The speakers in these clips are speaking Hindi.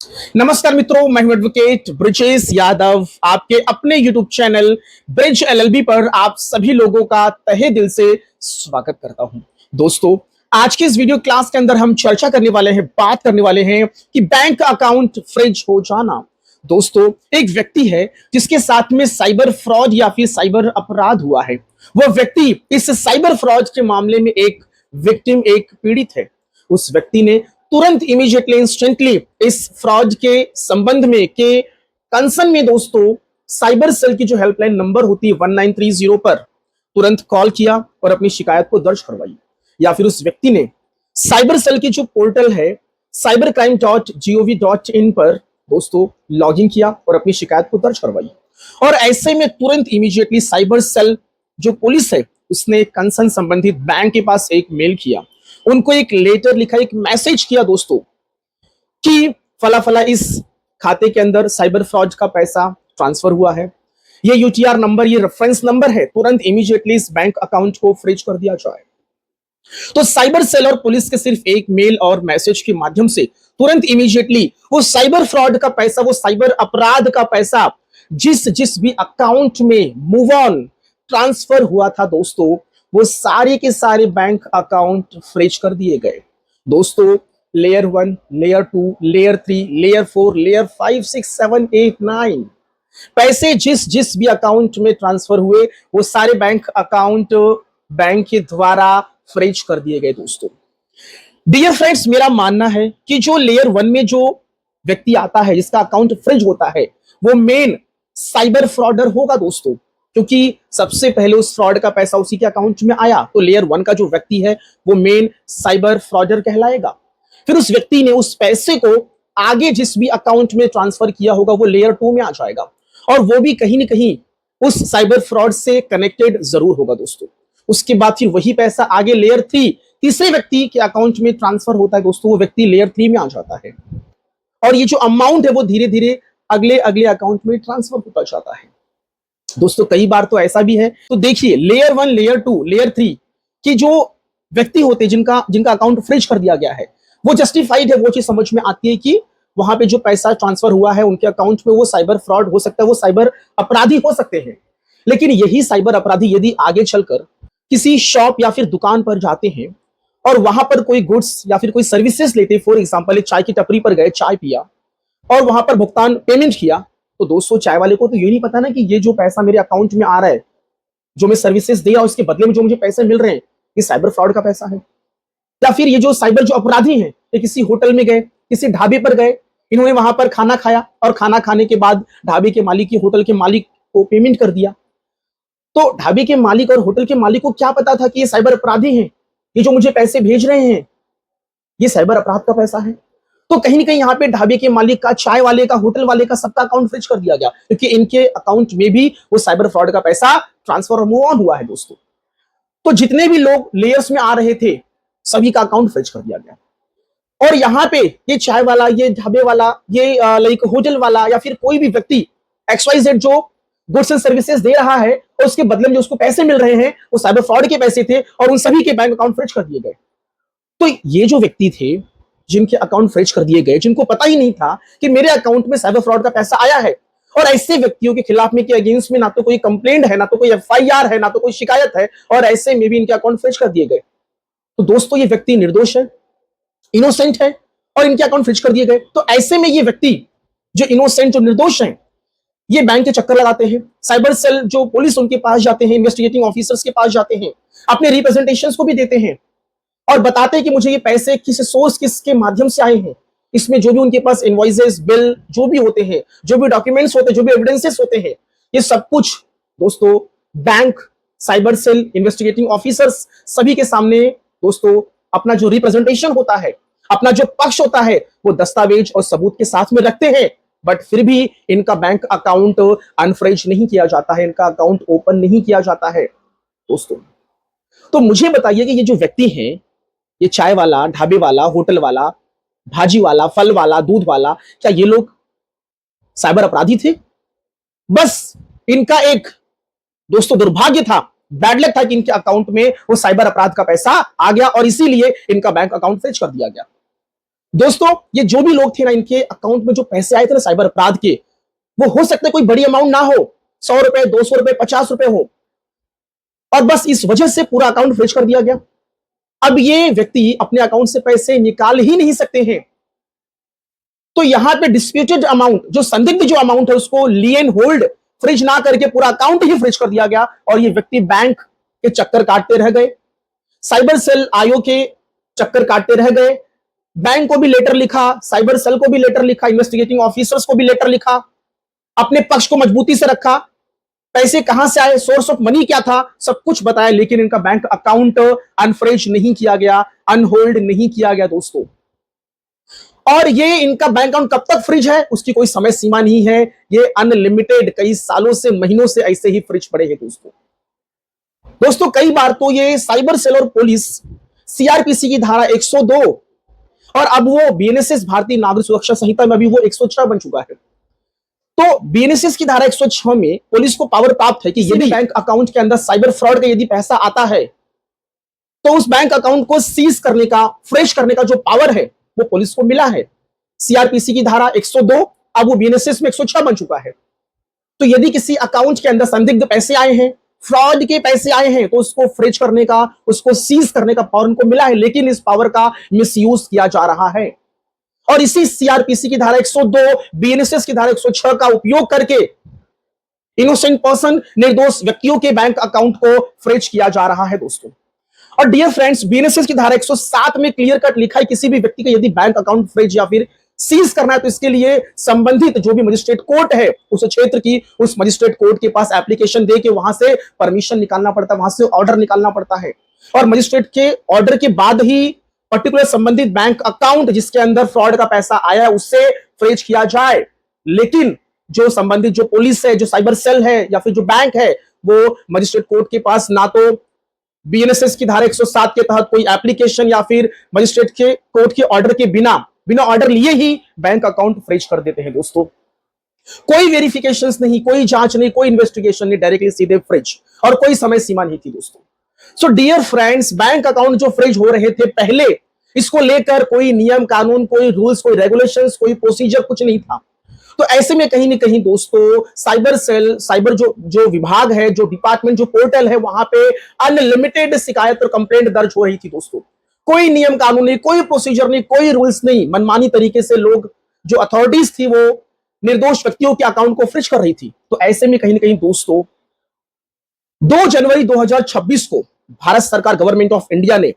नमस्कार मित्रों, मैं हूं एडवोकेट ब्रिजेश यादव। आपके अपने यूट्यूब चैनल ब्रिज एलएलबी पर आप सभी लोगों का तहे दिल से स्वागत करता हूं। दोस्तों, आज के इस वीडियो क्लास के अंदर हम चर्चा करने वाले हैं, बात करने वाले हैं कि बैंक अकाउंट फ्रीज हो जाना। दोस्तों, एक व्यक्ति है जिसके साथ में साइबर फ्रॉड या फिर साइबर अपराध हुआ है। वह व्यक्ति इस साइबर फ्रॉड के मामले में एक विक्टिम, एक पीड़ित है। उस व्यक्ति ने तुरंत इमीडिएटली इंस्टेंटली इस फ्रॉड के संबंध में के कंसर्न में दोस्तों साइबर सेल की जो हेल्पलाइन नंबर होती है 1930 पर तुरंत कॉल किया और अपनी शिकायत को दर्ज करवाई। या फिर उस व्यक्ति ने साइबर सेल की जो पोर्टल है cybercrime.gov.in पर दोस्तों लॉगिन किया और अपनी शिकायत को दर्ज करवाई। और ऐसे में तुरंत इमीडिएटली साइबर सेल जो पुलिस है उसने कंसर्न संबंधित बैंक के पास एक मेल किया, उनको एक लेटर लिखा, एक मैसेज किया दोस्तों कि फला फला इस खाते के अंदर साइबर फ्रॉड का पैसा ट्रांसफर हुआ है, ये यूटीआर नंबर, ये रेफरेंस नंबर है, तुरंत इमीडिएटली इस बैंक अकाउंट को फ्रीज कर दिया जाए। तो साइबर सेल और पुलिस के सिर्फ एक मेल और मैसेज के माध्यम से तुरंत इमीडिएटली वो साइबर फ्रॉड का पैसा, वो साइबर अपराध का पैसा जिस जिस भी अकाउंट में मूव ऑन ट्रांसफर हुआ था दोस्तों, वो सारे के सारे बैंक अकाउंट फ्रीज कर दिए गए। दोस्तों, layer 1, layer 2, layer 3, layer 4, layer 5, 6, 7, 8, 9 पैसे जिस जिस भी अकाउंट में ट्रांसफर हुए वो सारे बैंक अकाउंट बैंक के द्वारा फ्रीज कर दिए गए। दोस्तों, डियर फ्रेंड्स, मेरा मानना है कि जो लेयर 1 में जो व्यक्ति आता है, जिसका अकाउंट फ्रीज होता है, वो मेन साइबर फ्रॉडर होगा दोस्तों, क्योंकि सबसे पहले उस फ्रॉड का पैसा उसी के अकाउंट में आया। तो लेयर 1 का जो व्यक्ति है वो मेन साइबर फ्रॉडर कहलाएगा। फिर उस व्यक्ति ने उस पैसे को आगे जिस भी अकाउंट में ट्रांसफर किया होगा वो लेयर 2 में आ जाएगा, और वो भी कहीं ना कहीं उस साइबर फ्रॉड से कनेक्टेड जरूर होगा दोस्तों। उसके बाद फिर वही पैसा आगे लेयर 3 तीसरे व्यक्ति के अकाउंट में ट्रांसफर होता है दोस्तों, वो व्यक्ति लेयर 3 में आ जाता है, और ये जो अमाउंट है वो धीरे धीरे अगले अगले अकाउंट में ट्रांसफर होता जाता है। दोस्तों, कई बार तो ऐसा भी है। तो देखिए, लेयर 1, लेयर 2, लेयर 3 की जो व्यक्ति होते हैं जिनका जिनका अकाउंट फ्रीज कर दिया गया है, वो जस्टिफाइड है, वो चीज समझ में आती है कि वहां पे जो पैसा ट्रांसफर हुआ है उनके अकाउंट में वो साइबर फ्रॉड हो सकता है, वो साइबर अपराधी हो सकते हैं। लेकिन यही साइबर अपराधी यदि आगे चलकर किसी शॉप या फिर दुकान पर जाते हैं और वहां पर कोई गुड्स या फिर कोई सर्विसेज लेते हैं, फॉर एग्जाम्पल एक चाय की टपरी पर गए, चाय पिया और वहां पर भुगतान पेमेंट किया, तो दोस्तों चाय वाले को तो ये नहीं पता ना कि ये जो पैसा मेरे अकाउंट में आ रहा है, जो मैं सर्विसेज दिया उसके बदले में जो मुझे पैसे मिल रहे हैं, ये साइबर फ्रॉड का पैसा है। या फिर ये जो साइबर जो अपराधी हैं, ये किसी होटल में गए, किसी ढाबे पर गए, इन्होंने वहां पर खाना खाया और खाना खाने के बाद ढाबे के मालिक, होटल के मालिक को पेमेंट कर दिया। तो ढाबे के मालिक और होटल के मालिक को क्या पता था कि ये साइबर अपराधी हैं, ये जो मुझे पैसे भेज रहे हैं ये साइबर अपराध का पैसा है। तो कहीं ना कहीं यहाँ पे ढाबे के मालिक का, चाय वाले का, होटल वाले का, सबका अकाउंट फ्रीज कर दिया गया, क्योंकि इनके अकाउंट में भी वो साइबर फ्रॉड का पैसा ट्रांसफर मूव ऑन हुआ है दोस्तों। तो जितने भी लोग लेयर्स में आ रहे थे सभी का अकाउंट फ्रीज कर दिया गया। और यहाँ पे ये चाय वाला, ये ढाबे वाला, ये लाइक होटल वाला या फिर कोई भी व्यक्ति XYZ जो गुड्स एंड सर्विसेज दे रहा है और उसके बदले में जो उसको पैसे मिल रहे हैं वो साइबर फ्रॉड के पैसे थे, और उन सभी के बैंक अकाउंट फ्रीज कर दिए गए। तो ये जो व्यक्ति थे जिनके अकाउंट फ्रीज कर दिए गए, जिनको पता ही नहीं था कि मेरे अकाउंट में साइबर फ्रॉड का पैसा आया है, और ऐसे व्यक्तियों के खिलाफ में के अगेंस्ट में ना तो कोई कंप्लेंट है, ना तो कोई FIR है, ना तो कोई शिकायत है, और ऐसे में भी इनके अकाउंट फ्रीज कर दिए गए। तो दोस्तों, ये व्यक्ति निर्दोष है, इनोसेंट है, और इनके अकाउंट फ्रीज कर दिए गए। तो ऐसे में ये व्यक्ति जो इनोसेंट, जो निर्दोष हैं, ये बैंक के चक्कर लगाते हैं, साइबर सेल जो पुलिस उनके पास जाते हैं, इन्वेस्टिगेटिंग ऑफिसर्स के पास जाते हैं, अपने रिप्रेजेंटेशंस को भी देते हैं और बताते हैं कि मुझे ये पैसे किस सोर्स, किसके माध्यम से आए हैं। इसमें जो भी उनके पास इनवॉइसेस, बिल जो भी होते हैं, जो भी डॉक्यूमेंट्स होते हैं, जो भी एविडेंसेस होते हैं, ये सब कुछ दोस्तों bank, cyber cell, investigating officers सभी के सामने दोस्तों अपना जो रिप्रेजेंटेशन होता है, अपना जो पक्ष होता है, वो दस्तावेज और सबूत के साथ में रखते हैं। बट फिर भी इनका बैंक अकाउंट अनफ्रीज नहीं किया जाता है, इनका अकाउंट ओपन नहीं किया जाता है दोस्तों। तो मुझे बताइए कि ये जो व्यक्ति हैं, ये चाय वाला, ढाबे वाला, होटल वाला, भाजी वाला, फल वाला, दूध वाला, क्या ये लोग साइबर अपराधी थे? बस इनका एक दोस्तों दुर्भाग्य था, बैड लक था कि इनके अकाउंट में वो साइबर अपराध का पैसा आ गया और इसीलिए इनका बैंक अकाउंट फ्रीज कर दिया गया। दोस्तों ये जो भी लोग थे ना, इनके अकाउंट में जो पैसे आए थे ना साइबर अपराध के, वो हो सकता है कोई बड़ी अमाउंट ना हो, 100 रुपए, 200 रुपए, 50 रुपए हो, और बस इस वजह से पूरा अकाउंट फ्रीज कर दिया गया। अब ये व्यक्ति अपने अकाउंट से पैसे निकाल ही नहीं सकते हैं। तो यहां पे डिस्प्यूटेड अमाउंट, जो संदिग्ध जो अमाउंट है, उसको ली एंड होल्ड फ्रीज ना करके पूरा अकाउंट ही फ्रीज कर दिया गया, और ये व्यक्ति बैंक के चक्कर काटते रह गए, साइबर सेल आयोग के चक्कर काटते रह गए। बैंक को भी लेटर लिखा, साइबर सेल को भी लेटर लिखा, इन्वेस्टिगेटिंग ऑफिसर्स को भी लेटर लिखा, अपने पक्ष को मजबूती से रखा, पैसे कहां से आए, सोर्स ऑफ मनी क्या था, सब कुछ बताया, लेकिन इनका बैंक अकाउंट अनफ्रीज नहीं किया गया, अनहोल्ड नहीं किया गया दोस्तों। और ये इनका बैंक अकाउंट कब तक फ्रीज है, उसकी कोई समय सीमा नहीं है, ये अनलिमिटेड कई सालों से, महीनों से ऐसे ही फ्रीज पड़े हैं दोस्तों। कई बार तो ये साइबर सेल और पुलिस सीआरपीसी की धारा 102 और अब वो बीएनएसएस भारतीय नागरिक सुरक्षा संहिता में अभी वो 106 बन चुका है। तो बीएनएसएस की धारा 106 में पुलिस को पावर प्राप्त है कि यदि बैंक अकाउंट के अंदर साइबर फ्रॉड का यदि पैसा आता है, तो उस बैंक अकाउंट को सीज करने का, फ्रेश करने का जो पावर है, वो पुलिस को मिला है। सीआरपीसी की धारा 102 अब वो बीएनएसएस में 106 बन चुका है। तो यदि किसी अकाउंट के अंदर संदिग्ध पैसे आए हैं, फ्रॉड के पैसे आए हैं, तो उसको फ्रीज करने का, उसको सीज करने का पावर उनको मिला है, लेकिन इस पावर का मिसयूज किया जा रहा है। और इसी सीआरपीसी की धारा 102, बीएनएसएस की धारा 106 का उपयोग करके इनोसेंट पर्सन, निर्दोष व्यक्तियों के बैंक अकाउंट को फ्रीज किया जा रहा है दोस्तों। और डियर फ्रेंड्स, बीएनएसएस की धारा 107 में क्लियर कट लिखा है, किसी भी व्यक्ति का यदि बैंक अकाउंट फ्रीज या फिर सीज करना है, तो इसके लिए संबंधित जो भी मजिस्ट्रेट कोर्ट है उस क्षेत्र की, उस मजिस्ट्रेट कोर्ट के पास एप्लीकेशन दे के वहां से परमिशन निकालना पड़ता है, वहां से ऑर्डर निकालना पड़ता है, और मजिस्ट्रेट के ऑर्डर के बाद ही पर्टिकुलर संबंधित बैंक अकाउंट जिसके अंदर फ्रॉड का पैसा आया है उससे फ्रीज किया जाए। लेकिन जो संबंधित जो पुलिस है, जो साइबर सेल है या फिर जो बैंक है, वो मजिस्ट्रेट कोर्ट के पास ना तो बीएनएसएस की धारा 107 के तहत कोई एप्लीकेशन या फिर मजिस्ट्रेट के कोर्ट के ऑर्डर के बिना ऑर्डर लिए ही बैंक अकाउंट फ्रीज कर देते हैं दोस्तों। कोई वेरिफिकेशंस नहीं, कोई जांच नहीं, कोई इन्वेस्टिगेशन नहीं, डायरेक्टली सीधे फ्रीज, और कोई समय सीमा नहीं थी दोस्तों। So dear friends, bank account जो फ्रीज हो रहे थे पहले, इसको लेकर कोई नियम कानून, कोई रूल्स, कोई रेगुलेशंस, कोई प्रोसीजर कुछ नहीं था। तो ऐसे में कहीं ना कहीं दोस्तों साइबर सेल, साइबर जो विभाग है, जो डिपार्टमेंट, जो पोर्टल है, वहां पे अनलिमिटेड शिकायत और कंप्लेंट दर्ज हो रही थी दोस्तों। कोई नियम कानून नहीं, कोई प्रोसीजर नहीं, कोई रूल्स नहीं, मनमानी तरीके से लोग, जो अथॉरिटीज थी, वो निर्दोष व्यक्तियों के अकाउंट को फ्रीज कर रही थी। तो ऐसे में कहीं ना कहीं दोस्तों 2 जनवरी 2026 को भारत सरकार, गवर्नमेंट ऑफ इंडिया ने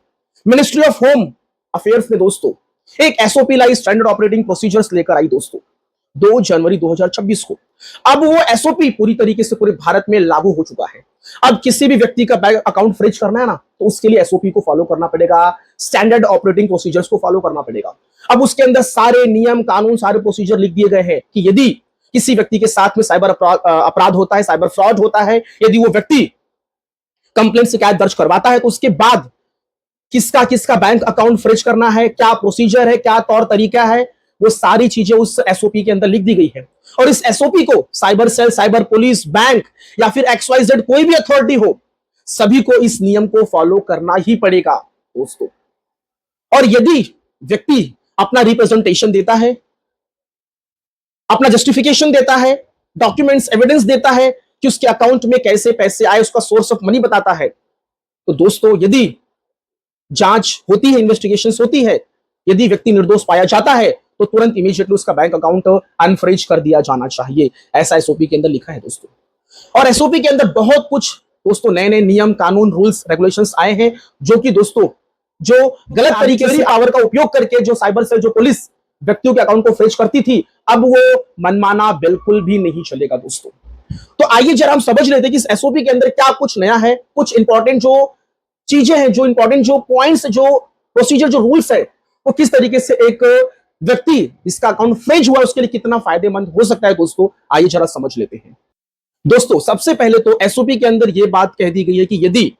मिनिस्ट्री ऑफ होम अफेयर्स में दोस्तों एक एसओपी लाई, स्टैंडर्ड ऑपरेटिंग प्रोसीजर्स लेकर आई दोस्तों 2 जनवरी 2026 को। अब वो एसओपी पूरी तरीके से पूरे भारत में लागू हो चुका है। अब किसी भी व्यक्ति का बैंक अकाउंट फ्रीज करना है ना, तो उसके लिए एसओपी को फॉलो करना पड़ेगा, स्टैंडर्ड ऑपरेटिंग प्रोसीजर्स को फॉलो करना पड़ेगा। अब उसके अंदर सारे नियम कानून, सारे प्रोसीजर लिख दिए गए हैं कि यदि किसी व्यक्ति के साथ में साइबर अपराध होता है, साइबर फ्रॉड होता है, यदि वो व्यक्ति कंप्लेंट, शिकायत दर्ज करवाता है, तो उसके बाद किसका किसका बैंक अकाउंट फ्रीज करना है, क्या प्रोसीजर है, क्या तौर तरीका है, वो सारी चीजें उस एसओपी के अंदर लिख दी गई है। और इस एसओपी को cyber cell, cyber police, bank या फिर XYZ कोई भी अथॉरिटी हो, सभी को इस नियम को फॉलो करना ही पड़ेगा दोस्तों। और यदि व्यक्ति अपना रिप्रेजेंटेशन देता है, अपना जस्टिफिकेशन देता है, डॉक्यूमेंट्स, एविडेंस देता है कि उसके अकाउंट में कैसे पैसे आए, उसका सोर्स ऑफ मनी बताता है, तो दोस्तों यदि जांच होती है, इन्वेस्टिगेशन होती है, यदि व्यक्ति निर्दोष पाया जाता है, तो तुरंत इमीडिएटली उसका बैंक अकाउंट अनफ्रीज कर दिया जाना चाहिए। ऐसा एसओपी के अंदर लिखा है दोस्तों। और एसओपी के अंदर बहुत कुछ दोस्तों नए नए नियम कानून, रूल्स, रेगुलेशंस आए हैं, जो कि दोस्तों जो गलत तरीके से पावर का उपयोग करके जो साइबर सेल, जो पुलिस व्यक्तियों के अकाउंट को फ्रीज करती थी, अब वो मनमाना बिल्कुल भी नहीं चलेगा दोस्तों। तो आइए जरा हम समझ लेते हैं कि इस एसओपी के अंदर क्या कुछ नया है, कुछ इंपॉर्टेंट जो चीजें हैं, जो इंपॉर्टेंट जो पॉइंट्स, जो प्रोसीजर, जो रूल्स है, वो किस तरीके से एक व्यक्ति जिसका अकाउंट फ्रीज हुआ उसके लिए कितना फायदेमंद हो सकता है दोस्तों, आइए जरा समझ लेते हैं। दोस्तों सबसे पहले तो एसओपी के अंदर यह बात कह दी गई है कि यदि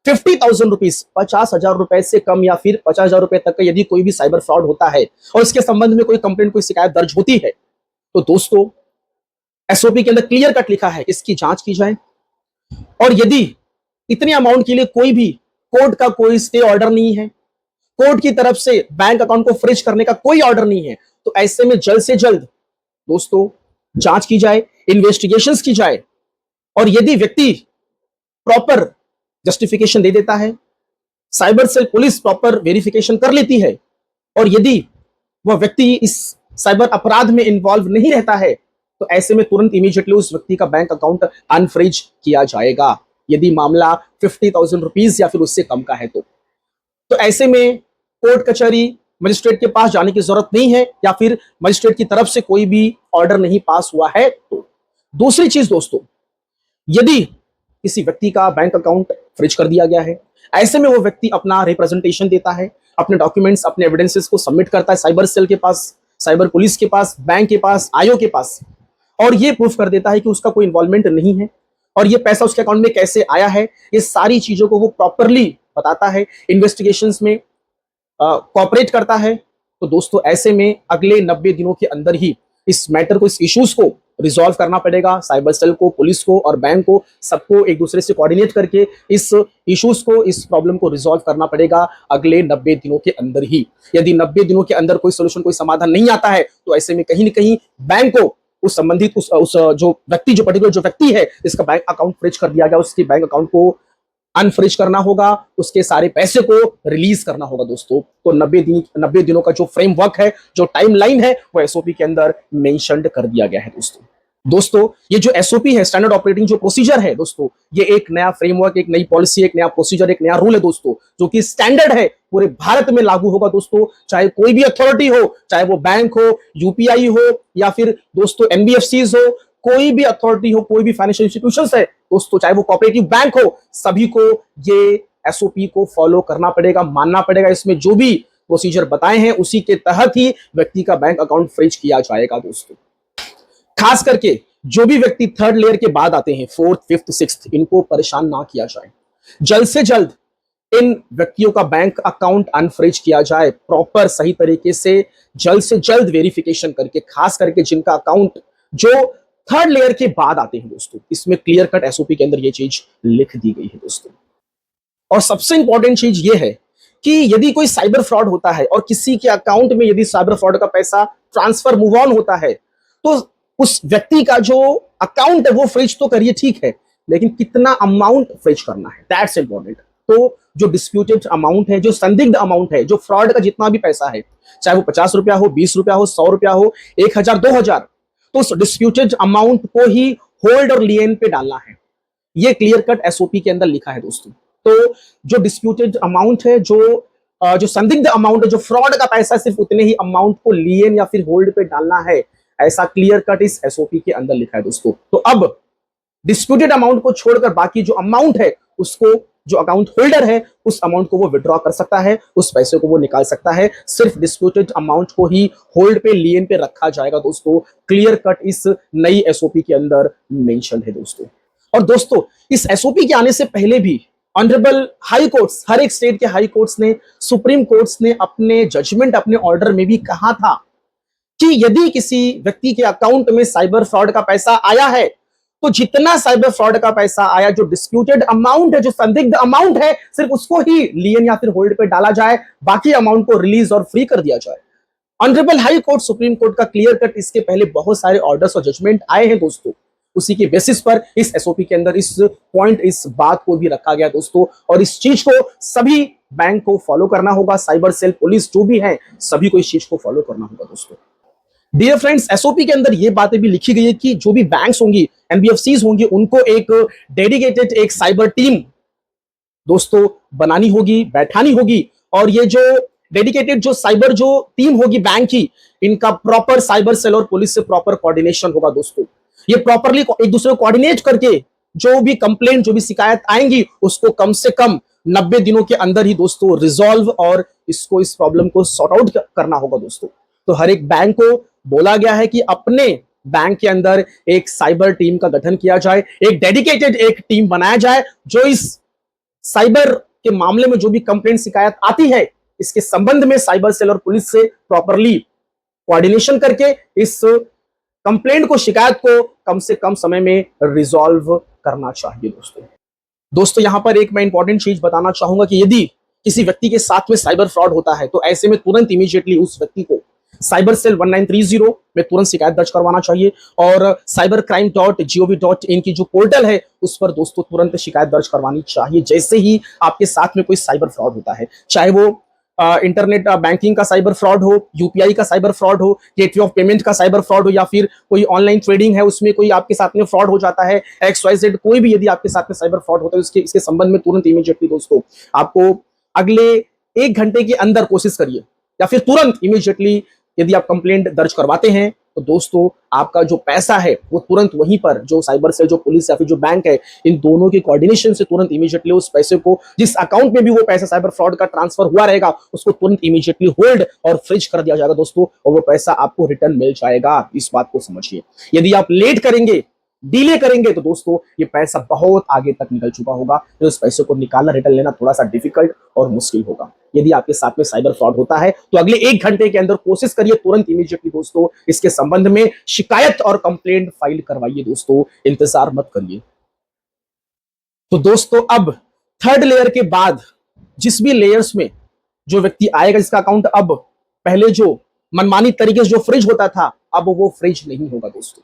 50,000 रुपीज, 50,000 रुपए से कम या फिर 50,000 रुपए तक का यदि कोई भी साइबर फ्रॉड होता है और इसके संबंध में कोई कंप्लेंट, कोई शिकायत दर्ज होती है, तो दोस्तों एसओपी के अंदर क्लियर कट लिखा है इसकी जांच की जाए। और यदि इतने अमाउंट के लिए कोई भी कोर्ट का कोई स्टे ऑर्डर नहीं है, कोर्ट की तरफ से बैंक अकाउंट को फ्रीज करने का कोई ऑर्डर नहीं है, तो ऐसे में जल्द से जल्द दोस्तों जांच की जाए, इन्वेस्टिगेशंस की जाए, और यदि व्यक्ति प्रॉपर जस्टिफिकेशन दे देता है, cyber cell police proper verification कर लेती है, और यदि वह व्यक्ति इस साइबर अपराध में इन्वॉल्व नहीं रहता है, तो ऐसे में तुरंत इमीडिएटली उस व्यक्ति का बैंक अकाउंट अनफ्रीज किया जाएगा, यदि मामला 50,000 रुपीज या फिर उससे कम का है तो ऐसे में कोर्ट कचहरी मजिस्ट्रेट के पास जाने की जरूरत नहीं है, या फिर मजिस्ट्रेट की तरफ से कोई भी ऑर्डर नहीं पास हुआ है तो। दूसरी चीज दोस्तों, यदि किसी व्यक्ति का बैंक अकाउंट फ्रीज कर दिया गया है, ऐसे में वो व्यक्ति अपना रिप्रेजेंटेशन देता है, अपने डॉक्यूमेंट्स, अपने एविडेंसेस को सबमिट करता है साइबर सेल के पास, साइबर पुलिस के पास, बैंक के पास, आईओ के पास, और ये प्रूफ कर देता है कि उसका कोई इन्वॉल्वमेंट नहीं है और ये पैसा उसके अकाउंट में कैसे आया है, ये सारी चीजों को वो प्रॉपरली बताता है, इन्वेस्टिगेशंस में कोऑपरेट करता है, तो दोस्तों ऐसे में अगले 90 दिनों के अंदर ही इस मैटर को, इस इश्यूज को रिजॉल्व करना पड़ेगा। साइबर सेल को, पुलिस को और बैंक को, सबको एक दूसरे से कोऑर्डिनेट करके इस इश्यूज को, इस प्रॉब्लम को रिजॉल्व करना पड़ेगा अगले 90 दिनों के अंदर ही। यदि 90 दिनों के अंदर कोई सोल्यूशन, कोई समाधान नहीं आता है, तो ऐसे में कहीं ना कहीं बैंक को उस संबंधित उस जो व्यक्ति, जो पर्टिकुलर जो व्यक्ति है इसका बैंक अकाउंट फ्रीज कर दिया गया, उसके बैंक अकाउंट को अनफ्रीज करना होगा, उसके सारे पैसे को रिलीज करना होगा दोस्तों। तो 90 दिनों का जो फ्रेमवर्क है, जो टाइमलाइन है, वो एसओपी के अंदर मेंशन्ड कर दिया गया है दोस्तों। ये जो एसओपी है, स्टैंडर्ड ऑपरेटिंग जो प्रोसीजर है दोस्तों, ये एक नया फ्रेमवर्क, एक नई पॉलिसी, एक नया प्रोसीजर, एक नया रूल है दोस्तों, जो कि स्टैंडर्ड है, पूरे भारत में लागू होगा दोस्तों। चाहे कोई भी अथॉरिटी हो, चाहे वो बैंक हो, यूपीआई हो, या फिर दोस्तों एनबीएफसीज हो, कोई भी अथॉरिटी हो, कोई भी फाइनेंशियल इंस्टीट्यूशंस है दोस्तों, चाहे वो कोऑपरेटिव बैंक हो, सभी को ये एसओपी को फॉलो करना पड़ेगा, मानना पड़ेगा। इसमें जो भी प्रोसीजर बताए हैं उसी के तहत ही व्यक्ति का बैंक अकाउंट फ्रीज किया जाएगा दोस्तों। खास करके जो भी व्यक्ति थर्ड लेयर के बाद आते हैं, फोर्थ, फिफ्थ, सिक्स्थ, इनको परेशान ना किया जाए, जल्द से जल्द इन व्यक्तियों का बैंक अकाउंट अनफ्रीज किया जाए, प्रॉपर सही तरीके से जल्द वेरिफिकेशन करके, खास करके जिनका अकाउंट जो थर्ड लेयर के बाद आते हैं दोस्तों। इसमें क्लियर कट एसओपी के अंदर ये चीज लिख दी गई है दोस्तों। और सबसे इंपॉर्टेंट चीज ये है कि यदि कोई साइबर फ्रॉड होता है और किसी के अकाउंट में यदि साइबर फ्रॉड का पैसा ट्रांसफर, मूव ऑन होता है, तो उस व्यक्ति का जो अकाउंट है वो फ्रीज तो करिए, ठीक है, लेकिन कितना अमाउंट फ्रीज करना है, दैट्स इंपॉर्टेंट। तो जो डिस्प्यूटेड अमाउंट है, जो संदिग्ध अमाउंट है, जो फ्रॉड का जितना भी पैसा है, चाहे वो 50 रुपया हो, 20 रुपया हो, 100 रुपया हो, 1000, 2000, तो उस डिस्प्यूटेड अमाउंट को ही होल्ड और लिएन पे डालना है। ये क्लियर कट एसओपी के अंदर लिखा है दोस्तों। तो जो डिस्प्यूटेड अमाउंट है, जो संदिग्ध अमाउंट है, जो फ्रॉड का पैसा, सिर्फ उतने ही अमाउंट को लिएन या फिर होल्ड पे डालना है, ऐसा क्लियर कट इस एसओपी के अंदर लिखा है दोस्तों। तो अब डिस्प्यूटेड अमाउंट को छोड़कर बाकी जो अमाउंट है, उसको जो अकाउंट होल्डर है उस अमाउंट को वो विड्रॉ कर सकता है, उस पैसे को वो निकाल सकता है। सिर्फ डिस्प्यूटेड अमाउंट को ही होल्ड पे, लिएन पे रखा जाएगा दोस्तों। क्लियर कट इस नई एसओपी के अंदर मेंशन है दोस्तों। और दोस्तों इस एसओपी के आने से पहले भी ऑनरेबल हाई कोर्ट्स, हर एक स्टेट के हाई कोर्ट्स ने, सुप्रीम कोर्ट्स ने अपने जजमेंट, अपने ऑर्डर में भी कहा था कि यदि किसी व्यक्ति के अकाउंट में साइबर फ्रॉड का पैसा आया है, तो जितना साइबर फ्रॉड का पैसा आया, जो डिस्प्यूटेड अमाउंट है, जो संदिग्ध अमाउंट है, सिर्फ उसको ही लियन या फिर होल्ड पे डाला जाए, बाकी अमाउंट को रिलीज और फ्री कर दिया जाए। Honourable high court, supreme court का क्लियर कट इसके पहले बहुत सारे ऑर्डर्स और जजमेंट आए हैं दोस्तों। उसी के बेसिस पर इस एसओपी के अंदर इस पॉइंट, इस बात को भी रखा गया दोस्तों। और इस चीज को सभी बैंक को फॉलो करना होगा, साइबर सेल, पुलिस जो भी है, सभी को इस चीज को फॉलो करना होगा दोस्तों। डियर फ्रेंड्स, एसओपी के अंदर ये बातें भी लिखी गई है कि जो भी बैंक्स होंगी, एनबीएफसीज होंगी, उनको एक डेडिकेटेड एक साइबर टीम दोस्तों बनानी होगी, बैठानी होगी। और ये जो डेडिकेटेड जो साइबर जो टीम होगी बैंक की, इनका प्रॉपर साइबर सेल और पुलिस से प्रॉपर कोऑर्डिनेशन होगा दोस्तों। ये प्रॉपरली एक दूसरे को कोऑर्डिनेट करके जो भी कंप्लेंट, जो भी शिकायत आएंगी, उसको कम से कम 90 दिनों के अंदर ही दोस्तों रिजॉल्व और इसको, इस प्रॉब्लम को सॉर्ट आउट करना होगा दोस्तों। तो हर एक बैंक को बोला गया है कि अपने बैंक के अंदर एक साइबर टीम का गठन किया जाए, एक डेडिकेटेड एक टीम बनाया जाए, जो इस साइबर के मामले में जो भी कंप्लेंट, शिकायत आती है, इसके संबंध में साइबर सेल और पुलिस से प्रॉपरली कोऑर्डिनेशन करके इस कंप्लेंट को, शिकायत को कम से कम समय में रिजॉल्व करना चाहिए दोस्तों। यहां पर एक मैं इंपॉर्टेंट चीज बताना चाहूंगा कि यदि किसी व्यक्ति के साथ में साइबर फ्रॉड होता है तो ऐसे में तुरंत इमीडिएटली उस व्यक्ति को साइबर सेल 1930 में तुरंत शिकायत दर्ज करवाना चाहिए और cybercrime.gov.in की जो पोर्टल है उस पर दोस्तों तुरंत शिकायत दर्ज करवानी चाहिए जैसे ही आपके साथ में कोई साइबर फ्रॉड होता है, चाहे वो इंटरनेट बैंकिंग का साइबर फ्रॉड हो, यूपीआई का साइबर फ्रॉड हो, गेटवे ऑफ पेमेंट का साइबर फ्रॉड हो या फिर कोई ऑनलाइन ट्रेडिंग है उसमें कोई आपके साथ में फ्रॉड हो जाता है, XYZ कोई भी यदि आपके साथ में साइबर फ्रॉड होता है इसके संबंध में तुरंत इमीडिएटली दोस्तों आपको अगले 1 घंटे के अंदर कोशिश करिए या फिर तुरंत इमीडिएटली यदि आप कंप्लेंट दर्ज करवाते हैं तो दोस्तों आपका जो पैसा है वो तुरंत वहीं पर जो साइबर सेल, जो पुलिस या फिर जो बैंक है, इन दोनों के कोऑर्डिनेशन से तुरंत इमीडिएटली उस पैसे को जिस अकाउंट में भी वो पैसा साइबर फ्रॉड का ट्रांसफर हुआ रहेगा उसको तुरंत इमीडिएटली होल्ड और फ्रीज कर दिया जाएगा दोस्तों और वो पैसा आपको रिटर्न मिल जाएगा। इस बात को समझिए। यदि आप लेट करेंगे, डिले करेंगे तो दोस्तों ये पैसा बहुत आगे तक निकल चुका होगा, तो इस पैसे को निकालना, रिटर्न लेना थोड़ा सा डिफिकल्ट और मुश्किल होगा। यदि आपके साथ में साइबर फ्रॉड होता है तो अगले 1 घंटे के अंदर कोशिश करिए तुरंत इमीडिएटली दोस्तों इसके संबंध में शिकायत और कंप्लेंट फाइल करवाइए दोस्तों, इंतजार मत करिए। तो दोस्तों अब थर्ड लेयर के बाद जिस भी लेयर्स में जो व्यक्ति आएगा जिसका अकाउंट अब पहले जो मनमानी तरीके से जो फ्रीज होता था अब वो फ्रीज नहीं होगा दोस्तों।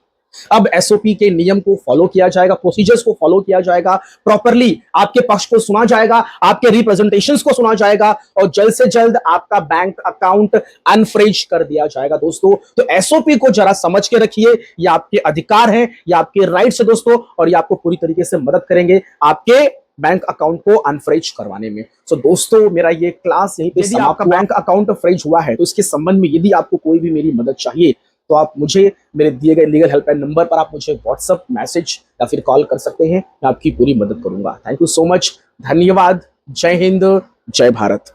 अब एसओपी के नियम को फॉलो किया जाएगा, प्रोसीजर्स को फॉलो किया जाएगा, प्रॉपरली आपके पक्ष को सुना जाएगा, आपके रिप्रेजेंटेशंस को सुना जाएगा और जल्द से जल्द आपका बैंक अकाउंट अनफ्रीज कर दिया जाएगा दोस्तों। तो एसओपी को जरा समझ के रखिए, ये आपके अधिकार है, ये आपके राइट्स है दोस्तों और ये आपको पूरी तरीके से मदद करेंगे आपके बैंक अकाउंट को अनफ्रीज करवाने में। सो दोस्तों मेरा ये क्लास यहीं पे समाप्त। आपका बैंक अकाउंट फ्रीज हुआ है तो इसके संबंध में यदि आपको कोई भी मेरी मदद चाहिए तो आप मुझे मेरे दिए गए लीगल हेल्पलाइन नंबर पर आप मुझे व्हाट्सएप मैसेज या फिर कॉल कर सकते हैं, मैं आपकी पूरी मदद करूंगा। थैंक यू सो मच, धन्यवाद, जय हिंद, जय भारत।